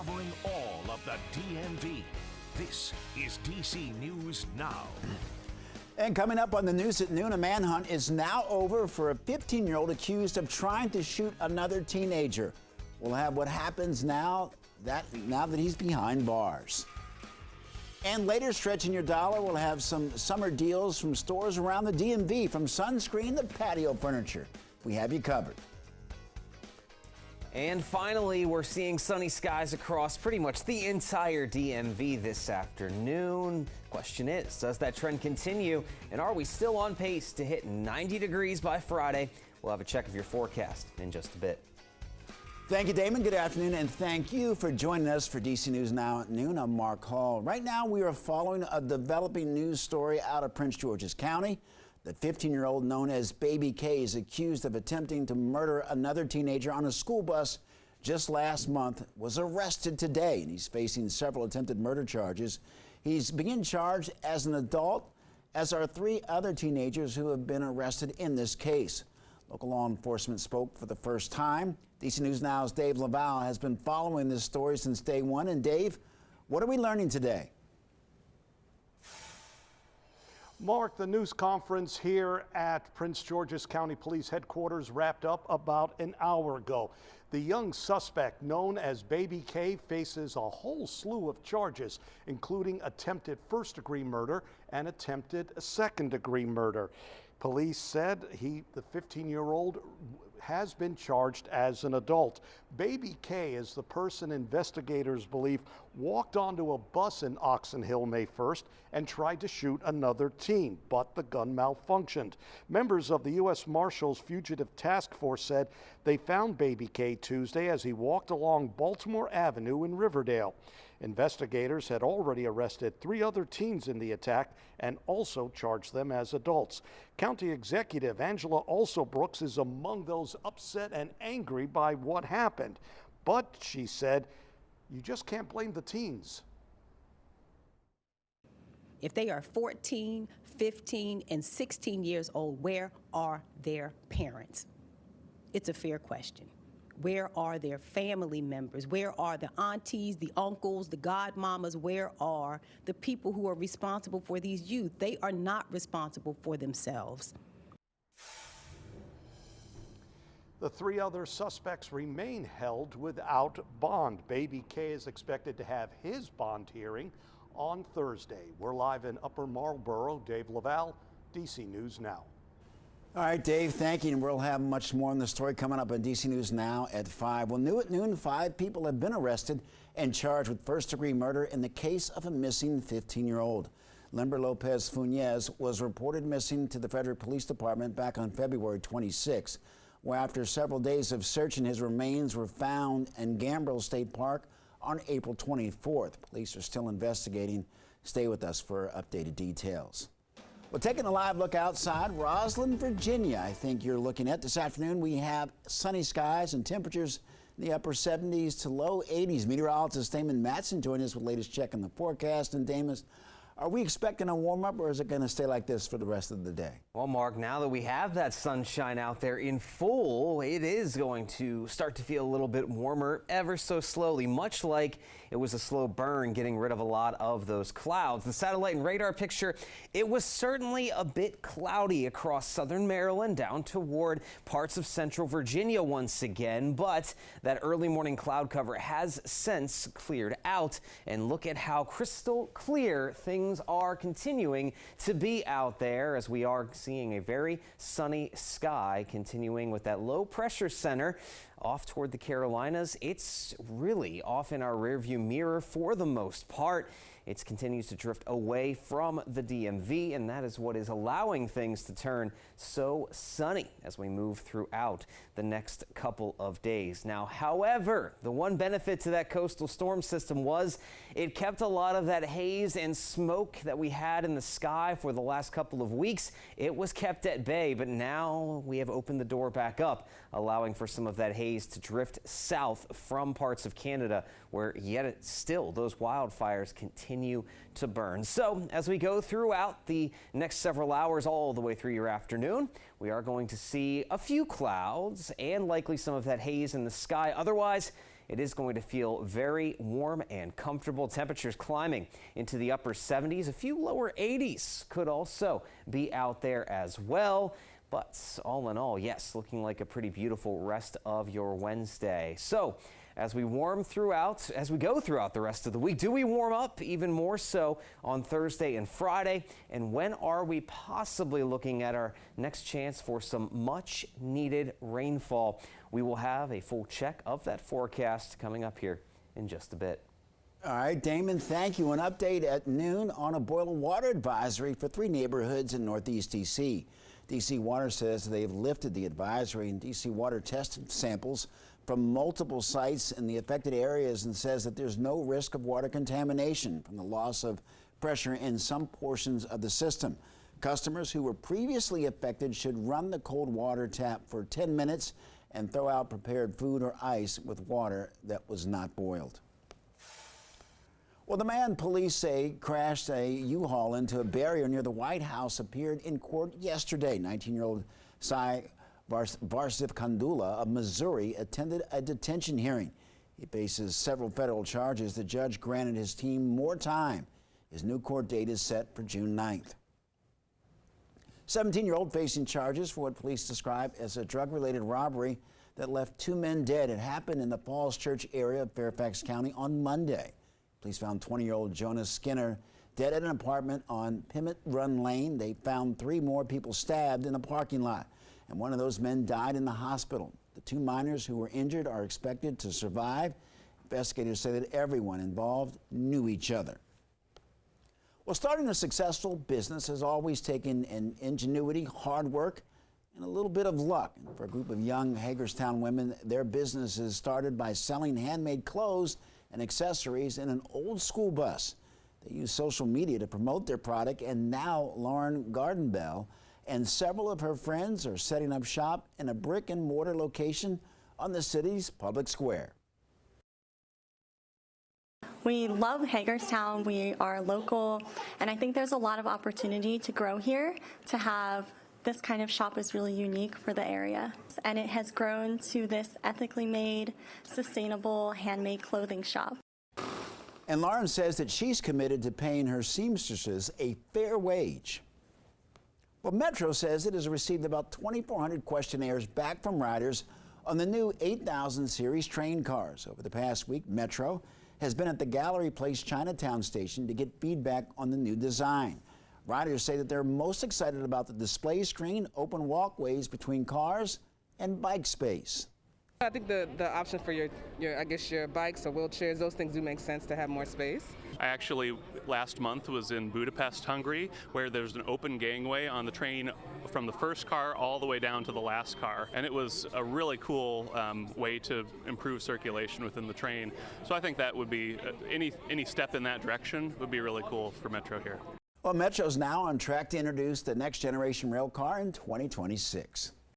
covering all of the DMV. This is DC News Now. And coming up on the news at noon, a manhunt is now over for a 15-year-old accused of trying to shoot another teenager. We'll have what happens now that he's behind bars. And later, stretching your dollar, we'll have some summer deals from stores around the DMV, from sunscreen to patio furniture. We have you covered. And finally, we're seeing sunny skies across pretty much the entire DMV this afternoon. Question is, does that trend continue? And are we still on pace to hit 90 degrees by Friday? We'll have a check of your forecast in just a bit. Thank you, Damon. Good afternoon, and thank you for joining us for DC News Now at noon. I'm Mark Hall. Right now, we are following a developing news story out of Prince George's County. The 15-year-old known as Baby K is accused of attempting to murder another teenager on a school bus just last month, was arrested today, and he's facing several attempted murder charges. He's being charged as an adult, as are 3 other teenagers who have been arrested in this case. Local law enforcement spoke for the first time. DC News Now's Dave Laval has been following this story since day one. And Dave, what are we learning today? Mark, the news conference here at Prince George's County Police Headquarters wrapped up about an hour ago. The young suspect, known as Baby K, faces a whole slew of charges, including attempted first-degree murder and attempted second-degree murder. Police said the 15-year-old has been charged as an adult. Baby K is the person investigators believe walked onto a bus in Oxon Hill May 1st and tried to shoot another teen, but the gun malfunctioned. Members of the U.S. Marshals Fugitive Task Force said they found Baby K Tuesday as he walked along Baltimore Avenue in Riverdale. Investigators had already arrested 3 other teens in the attack and also charged them as adults. County Executive Angela Alsobrooks is among those upset and angry by what happened. But she said, you just can't blame the teens. If they are 14, 15, and 16 years old, where are their parents? It's a fair question. Where are their family members? Where are the aunties, the uncles, the godmamas? Where are the people who are responsible for these youth? They are not responsible for themselves. The 3 other suspects remain held without bond. Baby K is expected to have his bond hearing on Thursday. We're live in Upper Marlboro. Dave Laval, DC News Now. All right, Dave, thank you. And we'll have much more on the story coming up on DC News Now at 5. Well, new at noon, 5 people have been arrested and charged with first-degree murder in the case of a missing 15-year-old. Limber Lopez Funes was reported missing to the Frederick Police Department back on February 26, where after several days of searching, his remains were found in Gambrel State Park on April 24th. Police are still investigating. Stay with us for updated details. Well, taking a live look outside, Roslyn, Virginia, I think you're looking at. This afternoon, we have sunny skies and temperatures in the upper 70s to low 80s. Meteorologist Damon Matson joining us with the latest check on the forecast. And Damon, are we expecting a warm-up, or is it going to stay like this for the rest of the day? Well, Mark, now that we have that sunshine out there in full, it is going to start to feel a little bit warmer ever so slowly, much like it was a slow burn getting rid of a lot of those clouds. The satellite and radar picture, it was certainly a bit cloudy across southern Maryland down toward parts of central Virginia once again, but that early morning cloud cover has since cleared out, and look at how crystal clear things are continuing to be out there as we are seeing a very sunny sky, continuing with that low pressure center off toward the Carolinas. It's really off in our rearview mirror for the most part. It continues to drift away from the DMV, and that is what is allowing things to turn so sunny as we move throughout the next couple of days. Now, however, the one benefit to that coastal storm system was it kept a lot of that haze and smoke that we had in the sky for the last couple of weeks. It was kept at bay, but now we have opened the door back up, allowing for some of that haze to drift south from parts of Canada, where yet still those wildfires continue to burn. So as we go throughout the next several hours all the way through your afternoon, we are going to see a few clouds and likely some of that haze in the sky. Otherwise, it is going to feel very warm and comfortable. Temperatures climbing into the upper 70s. A few lower 80s could also be out there as well. But all in all, yes, looking like a pretty beautiful rest of your Wednesday. So as we go throughout the rest of the week, do we warm up even more so on Thursday and Friday? And when are we possibly looking at our next chance for some much needed rainfall? We will have a full check of that forecast coming up here in just a bit. All right, Damon, thank you. An update at noon on a boil water advisory for 3 neighborhoods in Northeast D.C. D.C. Water says they've lifted the advisory, and D.C. Water tested samples from multiple sites in the affected areas and says that there's no risk of water contamination from the loss of pressure in some portions of the system. Customers who were previously affected should run the cold water tap for 10 minutes and throw out prepared food or ice with water that was not boiled. Well, the man police say crashed a U-Haul into a barrier near the White House appeared in court yesterday. 19-year-old Sai Varsif Kandula of Missouri attended a detention hearing. He faces several federal charges. The judge granted his team more time. His new court date is set for June 9th. 17-year-old facing charges for what police describe as a drug-related robbery that left 2 men dead. It happened in the Falls Church area of Fairfax County on Monday. Police found 20-year-old Jonas Skinner dead at an apartment on Pimmit Run Lane. They found 3 more people stabbed in a parking lot, and one of those men died in the hospital. The 2 minors who were injured are expected to survive. Investigators say that everyone involved knew each other. Well, starting a successful business has always taken an ingenuity, hard work, and a little bit of luck. And for a group of young Hagerstown women, their business is started by selling handmade clothes and accessories in an old school bus. They use social media to promote their product, and now Lauren Gardenbell and several of her friends are setting up shop in a brick and mortar location on the city's public square. We love Hagerstown. We are local, and I think there's a lot of opportunity to grow here. To have this kind of shop is really unique for the area, and it has grown to this ethically made, sustainable, handmade clothing shop. And Lauren says that she's committed to paying her seamstresses a fair wage. Well, Metro says it has received about 2,400 questionnaires back from riders on the new 8000 series train cars. Over the past week, Metro has been at the Gallery Place Chinatown station to get feedback on the new design. Riders say that they're most excited about the display screen, open walkways between cars, and bike space. I think the option for your bikes or wheelchairs, those things do make sense to have more space. I actually, last month, was in Budapest, Hungary, where there's an open gangway on the train from the first car all the way down to the last car. And it was a really cool way to improve circulation within the train. So I think that would be, any step in that direction would be really cool for Metro here. Well, Metro's now on track to introduce the next generation rail car in 2026.